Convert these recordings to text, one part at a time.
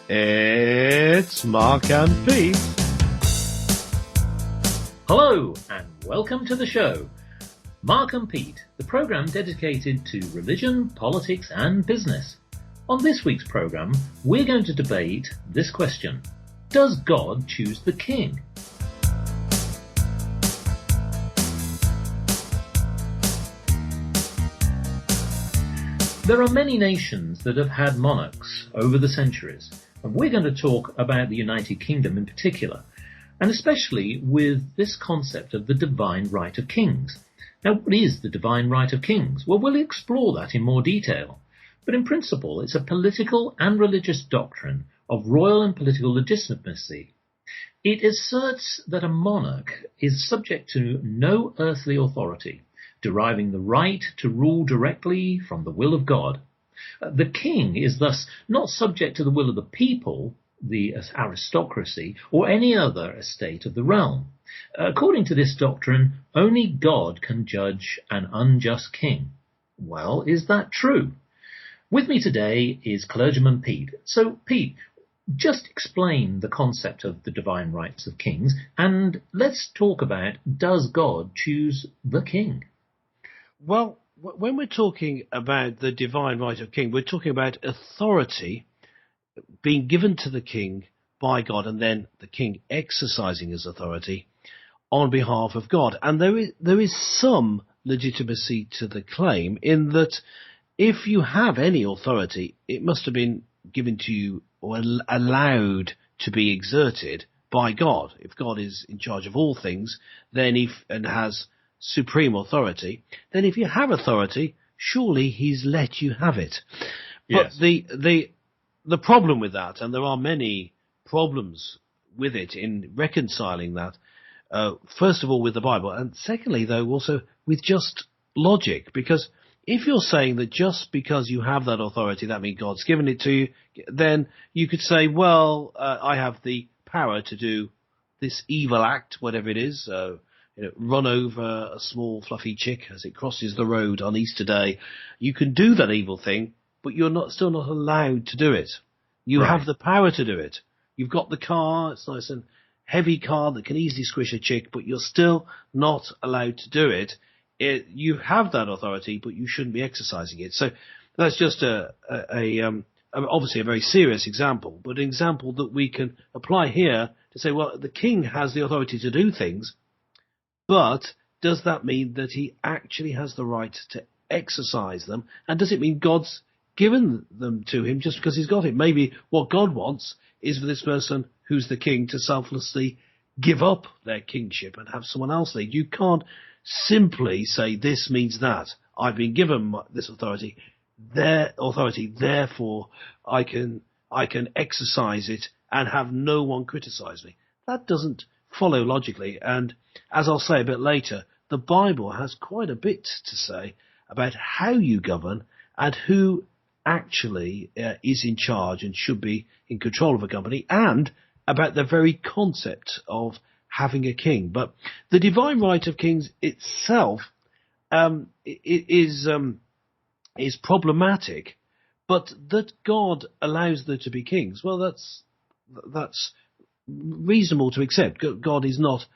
It's Mark and Pete. Hello and welcome to the show. Mark and Pete, the programme dedicated to religion, politics and business. On this week's programme, we're going to debate this question. Does God choose the king? There are many nations that have had monarchs over the centuries, and we're going to talk about the United Kingdom in particular, and especially with this concept of the divine right of kings. Now, what is the divine right of kings? Well, we'll explore that in more detail, but in principle, it's a political and religious doctrine of royal and political legitimacy. It asserts that a monarch is subject to no earthly authority, deriving the right to rule directly from the will of God. The king is thus not subject to the will of the people, the aristocracy, or any other estate of the realm. According to this doctrine, only God can judge an unjust king. Well, is that true? With me today is clergyman Pete. So, Pete, just explain the concept of the divine rights of kings, and let's talk about, does God choose the king? Well, when we're talking about the divine right of king, we're talking about authority being given to the king by God, and then the king exercising his authority on behalf of God. And there is some legitimacy to the claim in that if you have any authority, it must have been given to you or allowed to be exerted by God. If God is in charge of all things, then and has supreme authority, then if you have authority, surely he's let you have it. Yes. But the problem with that, and there are many problems with it in reconciling that, first of all with the Bible, and secondly though also with just logic, because if you're saying that just because you have that authority, that means God's given it to you, then you could say, well, I have the power to do this evil act, whatever it is, run over a small fluffy chick as it crosses the road on Easter Day. You can do that evil thing, but you're still not allowed to do it. You have the power to do it. You've got the car, it's nice and heavy car that can easily squish a chick, but you're still not allowed to do it. You have that authority, but you shouldn't be exercising it. So that's just obviously a very serious example, but an example that we can apply here to say, well, the king has the authority to do things, but does that mean that he actually has the right to exercise them? And does it mean God's given them to him just because he's got it? Maybe what God wants is for this person who's the king to selflessly give up their kingship and have someone else lead. You can't simply say this means that. I've been given this authority, therefore I can exercise it and have no one criticize me. That doesn't follow logically, and as I'll say a bit later, the Bible has quite a bit to say about how you govern and who actually is in charge and should be in control of a company, and about the very concept of having a king. But the divine right of kings itself is problematic, but that God allows there to be kings, well, that's reasonable to accept. God is not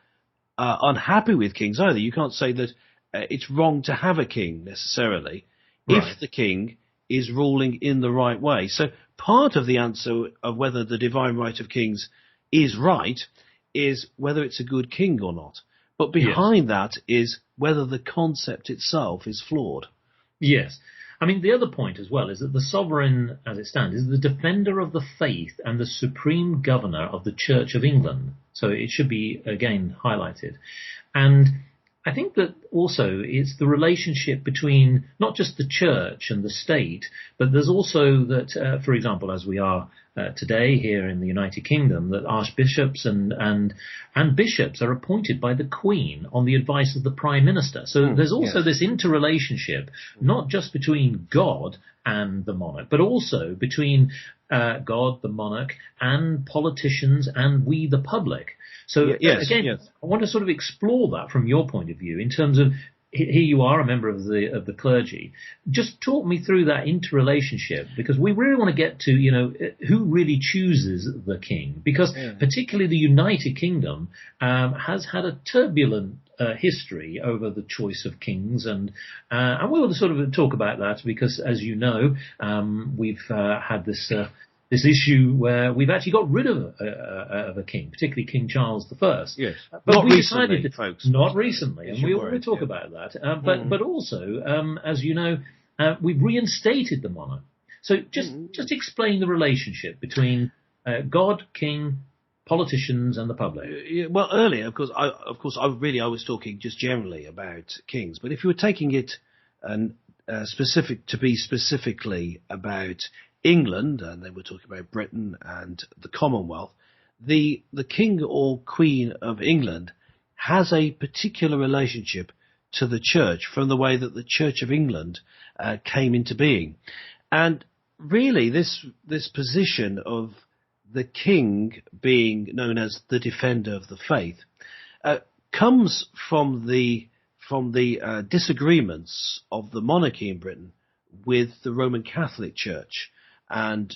unhappy with kings either. You can't say that it's wrong to have a king necessarily if the king is ruling in the right way. So part of the answer of whether the divine right of kings is right is whether it's a good king or not. But behind that is whether the concept itself is flawed. Yes. I mean, the other point as well is that the sovereign, as it stands, is the defender of the faith and the supreme governor of the Church of England. So it should be, again, highlighted. And I think that also it's the relationship between not just the church and the state, but there's also that, for example, as we are today here in the United Kingdom, that archbishops and bishops are appointed by the Queen on the advice of the Prime Minister. So there's also this interrelationship, not just between God and the monarch, but also between God, the monarch, and politicians and we, the public. So again, I want to sort of explore that from your point of view in terms of, here you are, a member of the clergy. Just talk me through that interrelationship, because we really want to get to, who really chooses the king. Because particularly the United Kingdom has had a turbulent history over the choice of kings, and we want to sort of talk about that because, as you know, we've had this issue where we've actually got rid of a king, particularly King Charles I. Yes, but not we recently, decided folks. Not recently, and we'll talk yeah. about that. But also, as you know, we've reinstated the monarch. So just explain the relationship between God, king, politicians, and the public. Well, earlier, of course, I was talking just generally about kings, but if you were taking it and specifically about England, and then we're talking about Britain and the Commonwealth, the king or queen of England has a particular relationship to the church from the way that the Church of England came into being. And really, this position of the king being known as the defender of the faith comes from the disagreements of the monarchy in Britain with the Roman Catholic Church. And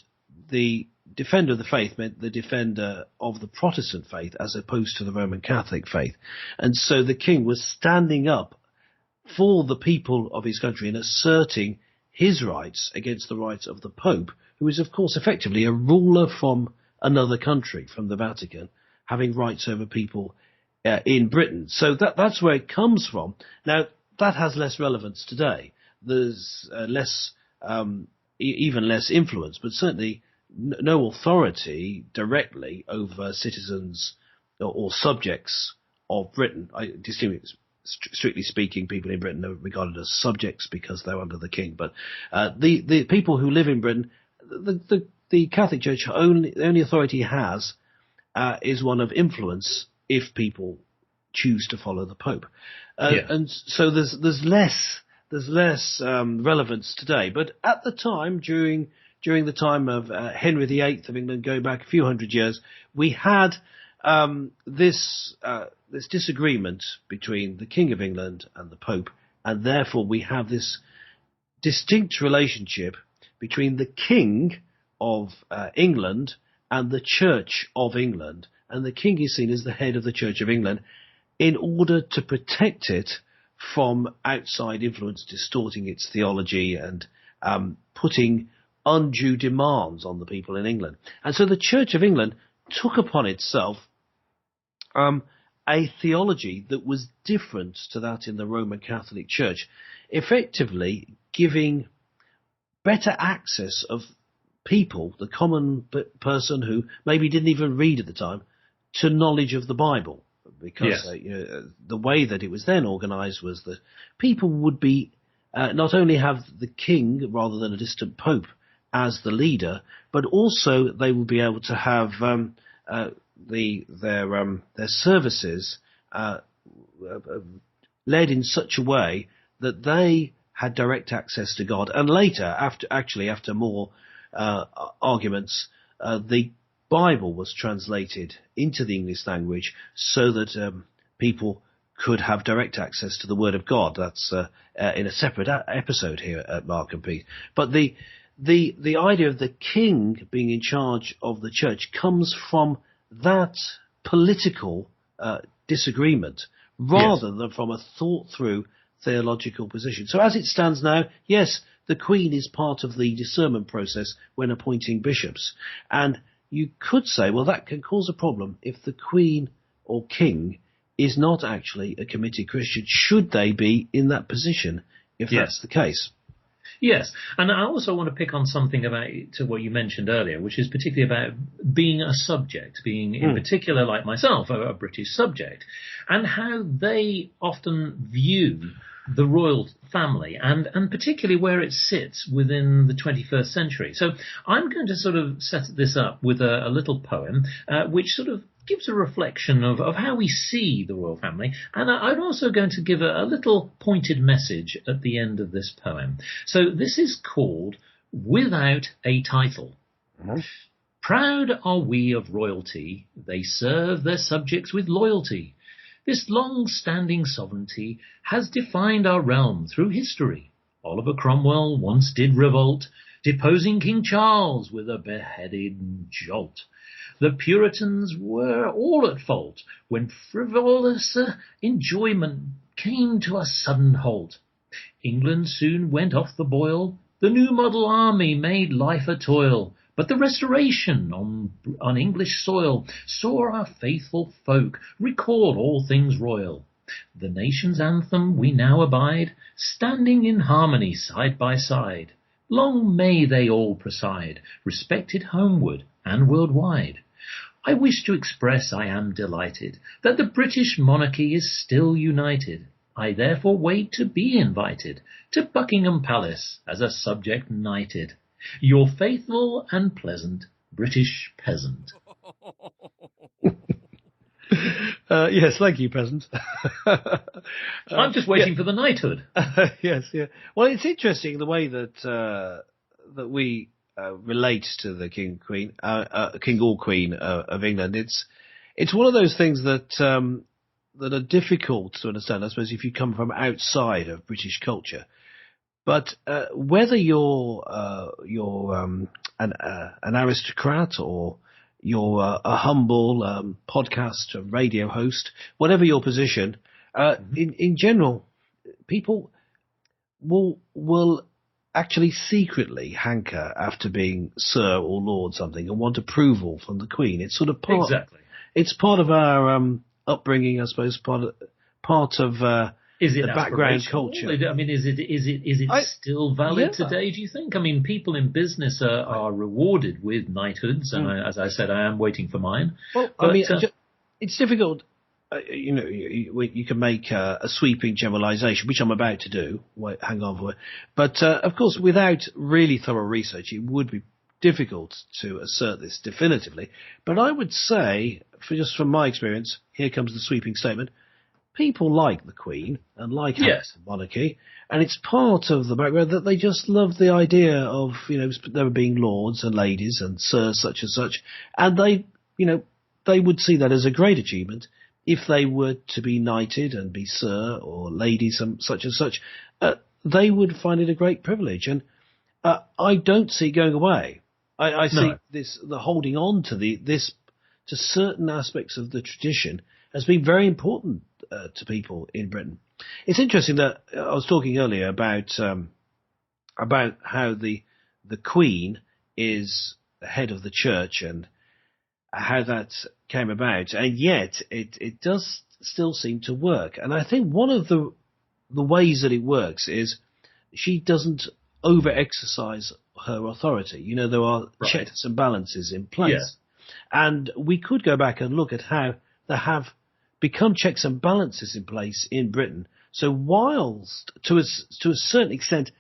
the defender of the faith meant the defender of the Protestant faith as opposed to the Roman Catholic faith. And so the king was standing up for the people of his country and asserting his rights against the rights of the Pope, who is, of course, effectively a ruler from another country, from the Vatican, having rights over people in Britain. So that's where it comes from. Now, that has less relevance today. There's even less influence, but certainly no authority directly over citizens or subjects of Britain. I distinguish, strictly speaking, people in Britain are regarded as subjects because they're under the king. But the people who live in Britain, the Catholic Church the only authority has is one of influence if people choose to follow the Pope. And so there's less relevance today. But at the time, during the time of Henry VIII of England, going back a few hundred years, we had this disagreement between the King of England and the Pope, and therefore we have this distinct relationship between the King of England and the Church of England, and the King is seen as the head of the Church of England in order to protect it from outside influence distorting its theology and putting undue demands on the people in England. And so the Church of England took upon itself a theology that was different to that in the Roman Catholic Church, effectively giving better access of people, the common person who maybe didn't even read at the time, to knowledge of the Bible. Because the way that it was then organised was that people would be not only have the king rather than a distant pope as the leader, but also they would be able to have their services led in such a way that they had direct access to God. And later, after more arguments, the Bible was translated into the English language so that people could have direct access to the Word of God. That's in a separate episode here at Mark and Pete. But the idea of the king being in charge of the church comes from that political disagreement rather than from a thought-through theological position. So as it stands now, yes, the Queen is part of the discernment process when appointing bishops. And you could say, well, that can cause a problem if the Queen or King is not actually a committed Christian. Should they be in that position if that's the case? Yes, and I also want to pick on something about what you mentioned earlier, which is particularly about being a subject, being in particular, like myself, a British subject, and how they often view the royal family, and particularly where it sits within the 21st century. So I'm going to sort of set this up with a little poem, which sort of gives a reflection of how we see the royal family. And I'm also going to give a little pointed message at the end of this poem. So this is called Without a Title. Proud are we of royalty, they serve their subjects with loyalty. This long-standing sovereignty has defined our realm through history. Oliver Cromwell once did revolt, deposing King Charles with a beheaded jolt. The Puritans were all at fault when frivolous enjoyment came to a sudden halt. England soon went off the boil. The new model army made life a toil. But the Restoration on English soil saw our faithful folk recall all things royal. The nation's anthem we now abide, standing in harmony side by side. Long may they all preside, respected homeward and worldwide. I wish to express I am delighted that the British monarchy is still united. I therefore wait to be invited to Buckingham Palace as a subject knighted. Your faithful and pleasant British peasant. Yes, thank you, peasant. I'm just waiting for the knighthood. Yes, yeah. Well, it's interesting the way that that we relate to the king or queen of England. It's one of those things that that are difficult to understand, I suppose, if you come from outside of British culture. But whether you're an aristocrat or you're a humble podcast, radio host, whatever your position, in general, people will actually secretly hanker after being Sir or Lord something and want approval from the Queen. It's sort of part. Exactly. It's part of our upbringing, I suppose. Part of is it the background culture. I mean, is it still valid today, do you think? I mean, people in business are rewarded with knighthoods, and as I said, I am waiting for mine. Well, but, I mean, it's difficult. You can make a sweeping generalisation, which I'm about to do. Wait, hang on for it. But, of course, without really thorough research, it would be difficult to assert this definitively. But I would say, just from my experience, here comes the sweeping statement, people like the Queen and like the monarchy, and it's part of the background that they just love the idea of, there being lords and ladies and sirs such and such, and they would see that as a great achievement if they were to be knighted and be sir or lady such and such. They would find it a great privilege, and I don't see it going away. I see the holding on to to certain aspects of the tradition has been very important to people in Britain. It's interesting that I was talking earlier about how the Queen is the head of the church and how that came about, and yet it does still seem to work. And I think one of the ways that it works is she doesn't over-exercise her authority. There are checks and balances in place. Yeah. And we could go back and look at how there have become checks and balances in place in Britain. So whilst, to a certain extent,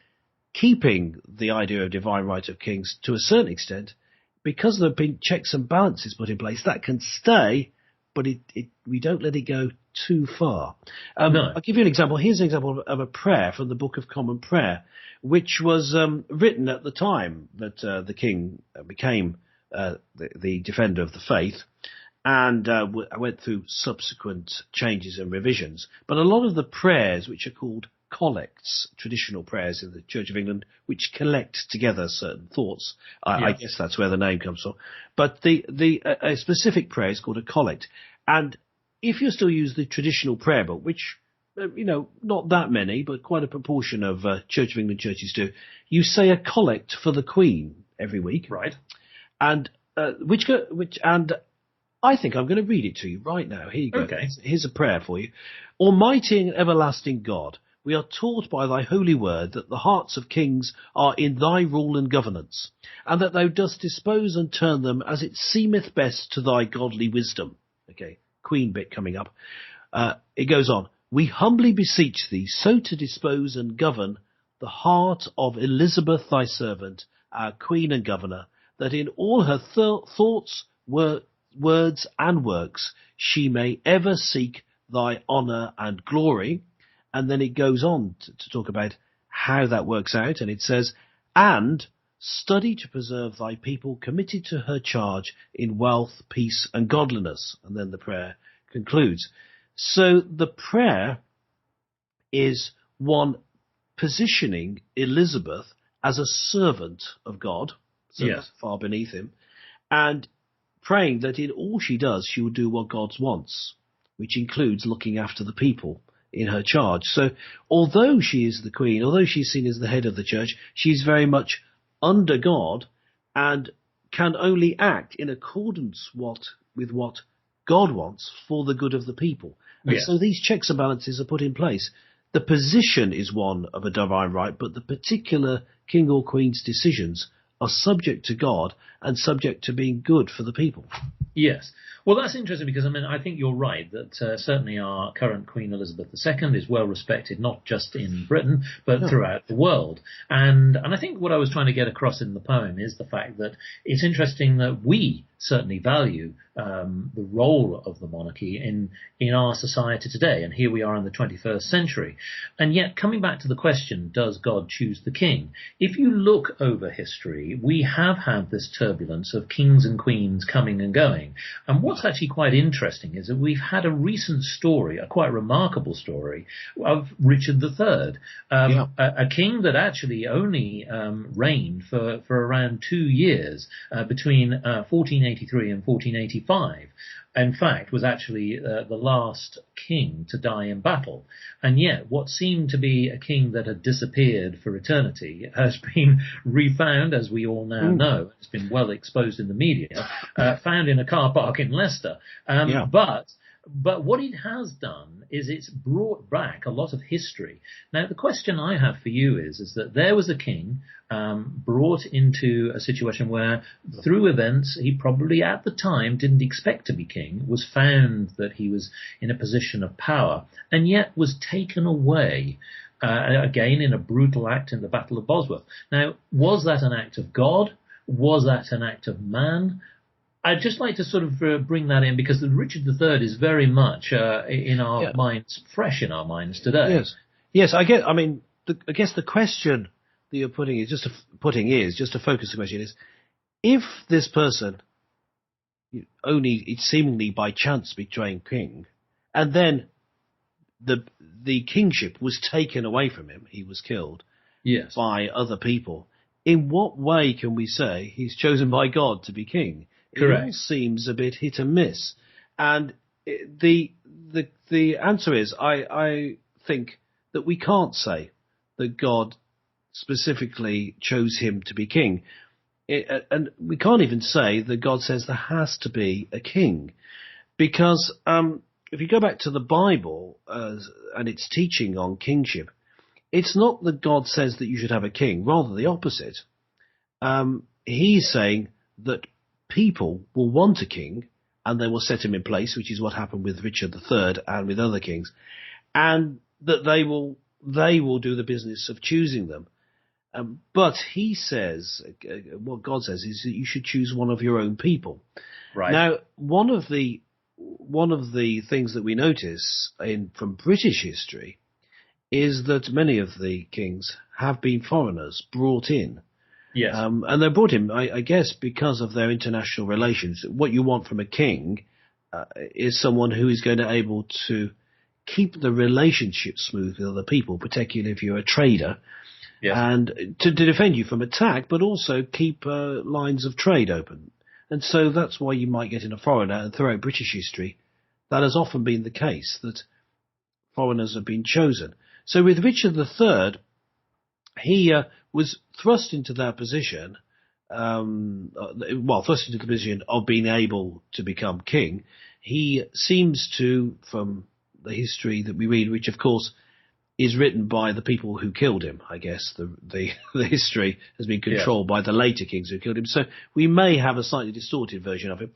keeping the idea of divine right of kings to a certain extent, because there have been checks and balances put in place, that can stay, but we don't let it go too far. I'll give you an example. Here's an example of a prayer from the Book of Common Prayer, which was written at the time that the king became the defender of the faith, and I went through subsequent changes and revisions. But a lot of the prayers, which are called collects, traditional prayers in the Church of England, which collect together certain thoughts. I guess that's where the name comes from. But a specific prayer is called a collect. And if you still use the traditional prayer book, which, not that many, but quite a proportion of Church of England churches do, you say a collect for the Queen every week. Right. And and I think I'm going to read it to you right now. Here you go. Okay. Here's a prayer for you. Almighty and everlasting God, we are taught by thy holy word that the hearts of kings are in thy rule and governance, and that thou dost dispose and turn them as it seemeth best to thy godly wisdom. Okay, Queen bit coming up. It goes on. We humbly beseech thee so to dispose and govern the heart of Elizabeth thy servant, our Queen and Governor, that in all her thoughts, words and works she may ever seek thy honour and glory. And then it goes on to talk about how that works out, and it says, and study to preserve thy people committed to her charge in wealth, peace and godliness. And then the prayer concludes. So the prayer is one positioning Elizabeth as a servant of God, so Yes. far beneath him, and praying that in all she does, she will do what God wants, which includes looking after the people in her charge. So although she is the queen, although she's seen as the head of the church, she's very much under God and can only act in accordance with what God wants for the good of the people. And Yes. so these checks and balances are put in place. The position is one of a divine right, but the particular king or queen's decisions are subject to God and subject to being good for the people. Yes. Well, that's interesting because, I mean, I think you're right that certainly our current Queen Elizabeth II is well respected, not just in Britain, but throughout the world. And I think what I was trying to get across in the poem is the fact that it's interesting that we certainly value the role of the monarchy in our society today. And here we are in the 21st century. And yet, coming back to the question, does God choose the king? If you look over history, we have had this turbulence of kings and queens coming and going. And what's actually quite interesting is that we've had a recent story, a quite remarkable story, of Richard III, a king that actually only reigned for around 2 years between 1483 and 1485. In fact, was actually the last king to die in battle. And yet, what seemed to be a king that had disappeared for eternity has been refound, as we all now know. It's been well exposed in the media, found in a car park in Leicester. But what it has done is it's brought back a lot of history. Now, the question I have for you is that there was a king brought into a situation where, through events he probably at the time didn't expect to be king, was found that he was in a position of power, and yet was taken away, again in a brutal act in the Battle of Bosworth. Now, was that an act of God? Was that an act of man? I'd just like to sort of bring that in because Richard III is very much in our minds, fresh in our minds today. Yes. I guess the question that you're putting is just to focus the question is, if this person only seemingly by chance became king, and then the kingship was taken away from him, he was killed by other people. In what way can we say he's chosen by God to be king? Correct. It all seems a bit hit and miss. And the answer is, I think that we can't say that God specifically chose him to be king. And we can't even say that God says there has to be a king. Because if you go back to the Bible and its teaching on kingship, it's not that God says that you should have a king, rather the opposite. He's saying that people will want a king and they will set him in place, which is what happened with Richard III and with other kings, and that they will do the business of choosing them. But he says, what God says is that you should choose one of your own people. Right. Now, one of the things that we notice from British history is that many of the kings have been foreigners brought in. Yes. And they're brought in, I guess, because of their international relations. What you want from a king is someone who is going to be able to keep the relationship smooth with other people, particularly if you're a trader, and to defend you from attack, but also keep lines of trade open. And so that's why you might get in a foreigner, and throughout British history, that has often been the case, that foreigners have been chosen. So with Richard III, he was thrust into that position, thrust into the position of being able to become king. He seems to, from the history that we read, which of course is written by the people who killed him, I guess the history has been controlled by the later kings who killed him. So we may have a slightly distorted version of him,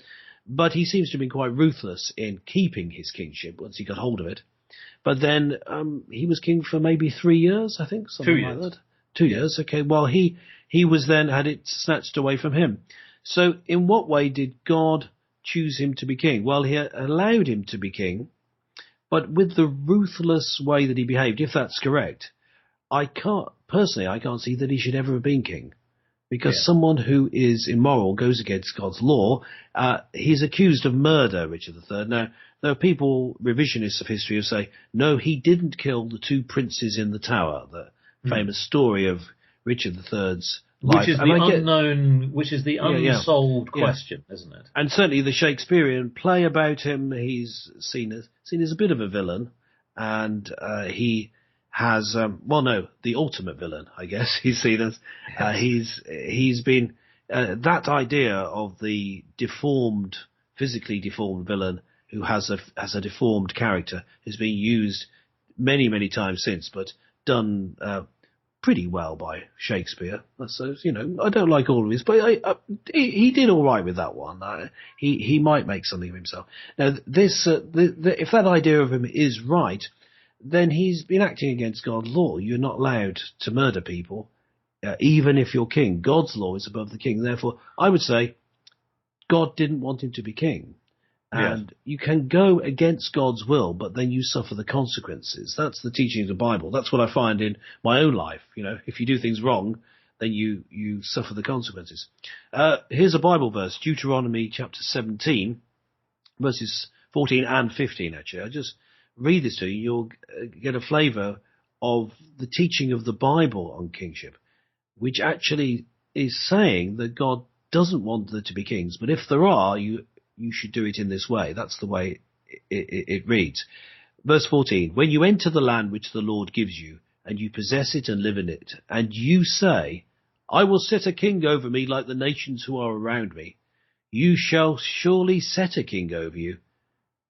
but he seems to have been quite ruthless in keeping his kingship once he got hold of it. But then he was king for maybe 3 years, I think, something like that. 2 years, okay. Well, he was then had it snatched away from him. So in what way did God choose him to be king? Well, he allowed him to be king, but with the ruthless way that he behaved, if that's correct, I can't see that he should ever have been king. Because someone who is immoral goes against God's law. He's accused of murder, Richard III. Now, there are people, revisionists of history, who say, no, he didn't kill the two princes in the tower, the famous story of Richard III's life. Which is the unsolved question, isn't it? And certainly the Shakespearean play about him, he's seen as a bit of a villain, and he has, the ultimate villain, I guess, he's seen as. He's been, that idea of the physically deformed villain who has a deformed character has been used many, many times since, but done pretty well by Shakespeare. So, I don't like all of his, but he did all right with that one. He might make something of himself. Now, if that idea of him is right, then he's been acting against God's law. You're not allowed to murder people, even if you're king. God's law is above the king. Therefore, I would say God didn't want him to be king. And you can go against God's will, but then you suffer the consequences. That's the teaching of the Bible. That's what I find in my own life. If you do things wrong, then you suffer the consequences. Here's a Bible verse, Deuteronomy chapter 17, verses 14 and 15, actually. I just read this to you. You'll get a flavour of the teaching of the Bible on kingship, which actually is saying that God doesn't want there to be kings, but if there are, you should do it in this way. That's the way it reads. Verse 14, when you enter the land which the Lord gives you, and you possess it and live in it, and you say, I will set a king over me like the nations who are around me, you shall surely set a king over you,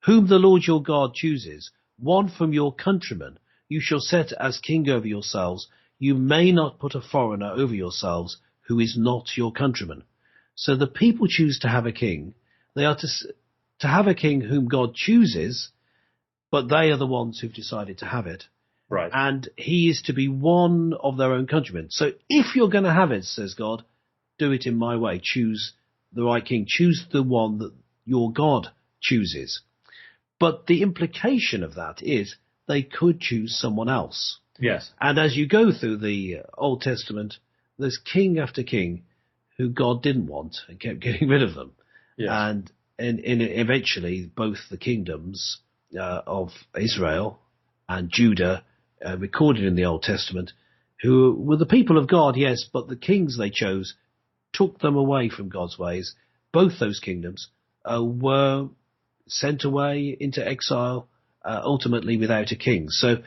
whom the Lord your God chooses, one from your countrymen, you shall set as king over yourselves. You may not put a foreigner over yourselves who is not your countryman. So the people choose to have a king. They are to have a king whom God chooses, but they are the ones who've decided to have it. Right. And he is to be one of their own countrymen. So if you're going to have it, says God, do it in my way. Choose the right king. Choose the one that your God chooses. But the implication of that is they could choose someone else. Yes. And as you go through the Old Testament, there's king after king who God didn't want and kept getting rid of them. Yes. And eventually both the kingdoms of Israel and Judah, recorded in the Old Testament, who were the people of God, yes, but the kings they chose took them away from God's ways. Both those kingdoms were sent away into exile, ultimately without a king. So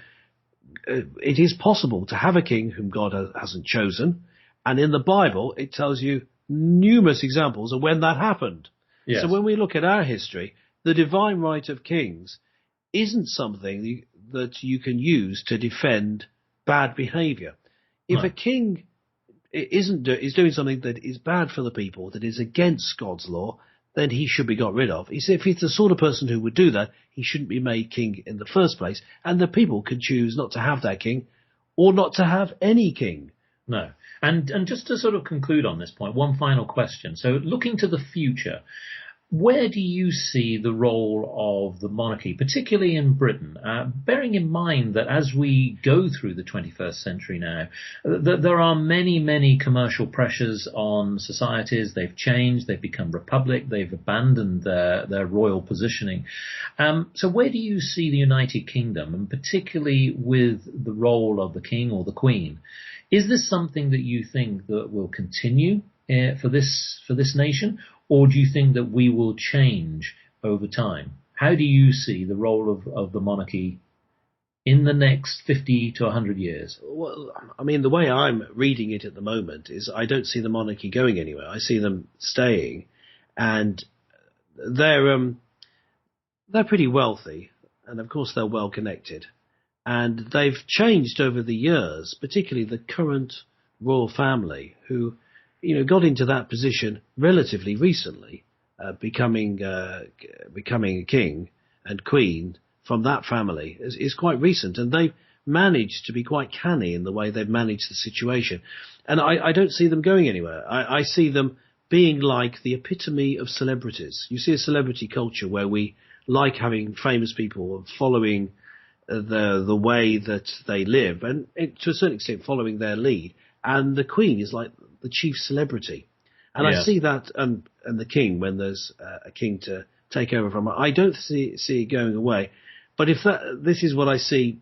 it is possible to have a king whom God hasn't chosen. And in the Bible, it tells you numerous examples of when that happened. Yes. So when we look at our history, the divine right of kings isn't something that you can use to defend bad behaviour. If a king is doing something that is bad for the people, that is against God's law, then he should be got rid of. If he's the sort of person who would do that, he shouldn't be made king in the first place. And the people can choose not to have that king or not to have any king. No. And just to sort of conclude on this point, one final question. So looking to the future, where do you see the role of the monarchy, particularly in Britain, bearing in mind that as we go through the 21st century now, there are many, many commercial pressures on societies. They've changed, they've become republic, they've abandoned their royal positioning. So where do you see the United Kingdom, and particularly with the role of the king or the queen? Is this something that you think that will continue for this nation? Or do you think that we will change over time? How do you see the role of the monarchy in the next 50 to 100 years? Well, I mean, the way I'm reading it at the moment is I don't see the monarchy going anywhere. I see them staying, and they're pretty wealthy, and of course they're well connected, and they've changed over the years, particularly the current royal family, who got into that position relatively recently, becoming a king and queen from that family is quite recent, and they've managed to be quite canny in the way they've managed the situation. And I don't see them going anywhere. I see them being like the epitome of celebrities. You see a celebrity culture where we like having famous people and following the way that they live, and to a certain extent following their lead. and the Queen is like the chief celebrity. And I see that, and the King, when there's a king to take over from, I don't see it going away. But if this is what I see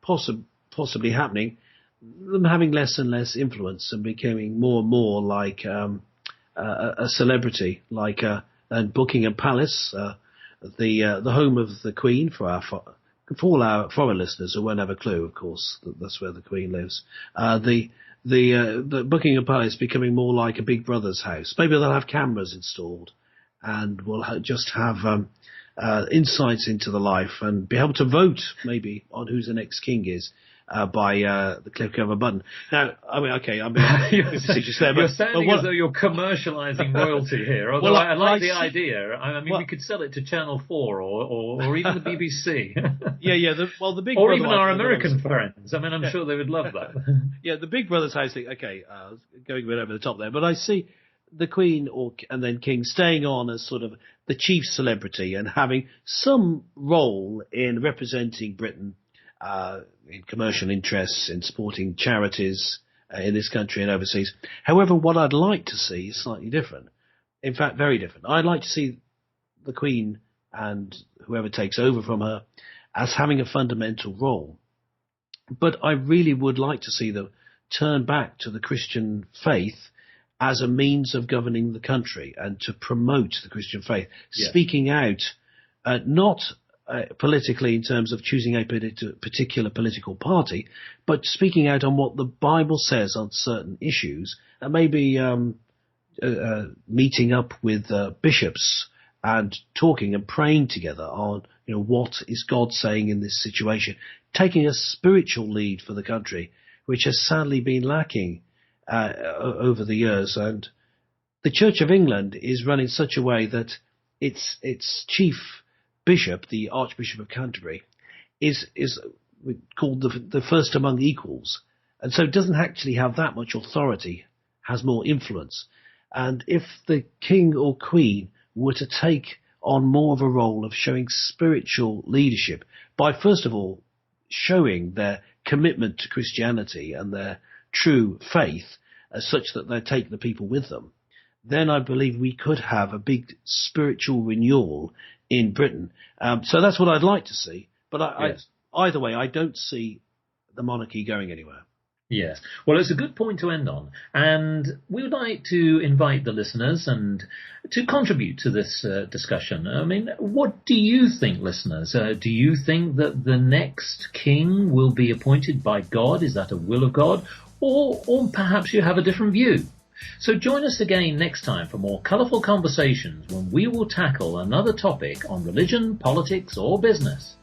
possibly happening, them having less and less influence and becoming more and more like a celebrity, like and Buckingham Palace, the home of the Queen for all our foreign listeners who won't have a clue. Of course, that's where the Queen lives. The Buckingham Palace becoming more like a Big Brother's house. Maybe they'll have cameras installed, and we'll just have insights into the life and be able to vote maybe on who the next king is by the click of a button. Now, I mean, okay, you're sounding as though you're commercialising royalty here. Although I like the idea. I mean, we could sell it to Channel 4 or even the BBC. The Big or Brother, even our American friends. I mean, I'm sure they would love that. Yeah, the Big Brother's house thing. Okay, going a bit over the top there, but I see the Queen and then King staying on as sort of the chief celebrity and having some role in representing Britain in commercial interests, in supporting charities in this country and overseas. However, what I'd like to see is slightly different. In fact, very different. I'd like to see the Queen and whoever takes over from her as having a fundamental role. But I really would like to see them turn back to the Christian faith as a means of governing the country and to promote the Christian faith, speaking out, not politically in terms of choosing a particular political party, but speaking out on what the Bible says on certain issues, and maybe meeting up with bishops and talking and praying together on, what is God saying in this situation, taking a spiritual lead for the country, which has sadly been lacking over the years. And the Church of England is run in such a way that its chief bishop, the Archbishop of Canterbury, is called the first among equals, and so doesn't actually have that much authority, has more influence. And if the King or Queen were to take on more of a role of showing spiritual leadership by, first of all, showing their commitment to Christianity and their true faith as such that they take the people with them, then I believe we could have a big spiritual renewal in Britain. So that's what I'd like to see. But either way, I don't see the monarchy going anywhere. Yes. Well, it's a good point to end on. And we would like to invite the listeners and to contribute to this discussion. I mean, what do you think, listeners? Do you think that the next king will be appointed by God? Is that a will of God? Or perhaps you have a different view? So join us again next time for more colourful conversations when we will tackle another topic on religion, politics or business.